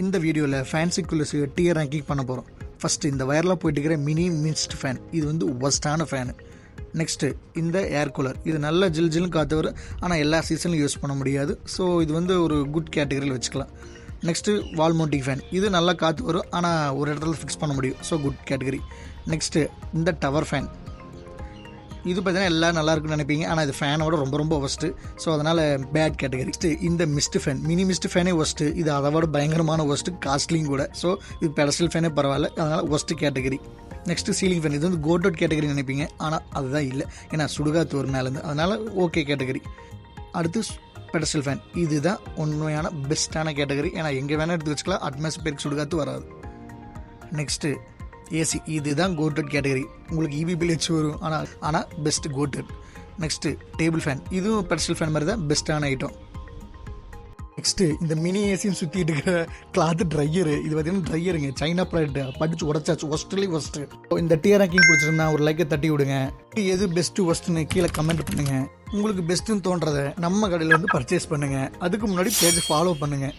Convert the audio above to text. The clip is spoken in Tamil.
இந்த வீடியோவில் ஃபேன்சி கூலர்ஸு டியர் ரேங்கிங் பண்ண போகிறோம். ஃபஸ்ட்டு இந்த வயரில் போயிட்டு இருக்கிற மினி மிஸ்ட் ஃபேன், இது வந்து ஒஸ்ட்டான ஃபேனு. நெக்ஸ்ட்டு இந்த ஏர் கூலர், இது நல்ல ஜில் ஜில்னு காற்று வரும், ஆனால் எல்லா சீசன்லையும் யூஸ் பண்ண முடியாது. ஸோ இது வந்து ஒரு குட் கேட்டகரியில் வச்சுக்கலாம். நெக்ஸ்ட்டு வால் மவுண்டிங் ஃபேன், இது நல்லா காற்று வரும், ஆனால் ஒரு இடத்துல ஃபிக்ஸ் பண்ண முடியும். So good category. நெக்ஸ்ட்டு இந்த டவர் ஃபேன், இது பார்த்தீங்கன்னா எல்லாம் நல்லா இருக்குன்னு நினைப்பீங்க, ஆனால் இது ஃபேனோட ரொம்ப ரொம்ப ஒஸ்ட்டு. ஸோ அதனால் பேட் கேட்டகரி. நெக்ஸ்ட்டு இந்த மிஸ்ட் ஃபேன், மினி மிஸ்ட் ஃபேனே ஒஸ்ட்டு, இது அதை விட பயங்கரமான ஒஸ்ட்டு, காஸ்ட்லியும் கூட. ஸோ இது பெடஸ்டல் ஃபேனே பரவாயில்ல, அதனால் worst category. Next ceiling fan, இது வந்து கோட்டோட் கேட்டகரி நினைப்பீங்க, ஆனால் அதுதான் இல்லை, ஏன்னா சுடுகாத்து ஒரு மேலேருந்து, அதனால் ஓகே கேட்டகரி. அடுத்து பெடஸ்டல் ஃபேன், இதுதான் உண்மையான பெஸ்ட்டான கேட்டகரி, ஏன்னா எங்கே வேணால் எடுத்து வச்சுக்கலாம், அட்மாஸ்பியருக்கு சுடுகாத்து வராது. நெக்ஸ்ட்டு ஏசி, இதுதான் கோட்டட் கேட்டகரி. உங்களுக்கு இபி பில் வச்சு வரும், ஆனால் best coated. Next table fan, இதுவும் பெடஸ்டல் ஃபேன் மாதிரி தான், பெஸ்ட்டான ஐட்டம். நெக்ஸ்ட்டு இந்த மினி ஏசின்னு சுற்றிட்டு இருக்கிற கிளாத் ட்ரையரு, இது பார்த்தீங்கன்னா ட்ரையருங்க, சைனா ப்ராடக்ட், படித்து உடச்சாச்சு, ஒஸ்ட்லி ஒஸ்ட்டு. இந்த டியர் ரேங்கிங் பிடிச்சிருந்தா ஒரு லைக்கை தட்டி விடுங்க. எது பெஸ்ட்டு ஒஸ்ட்டுன்னு கீழே கமெண்ட் பண்ணுங்கள். உங்களுக்கு பெஸ்ட்டுன்னு தோன்றதை நம்ம கடையில் வந்து பர்ச்சேஸ் பண்ணுங்கள். அதுக்கு முன்னாடி பேஜை ஃபாலோ பண்ணுங்கள்.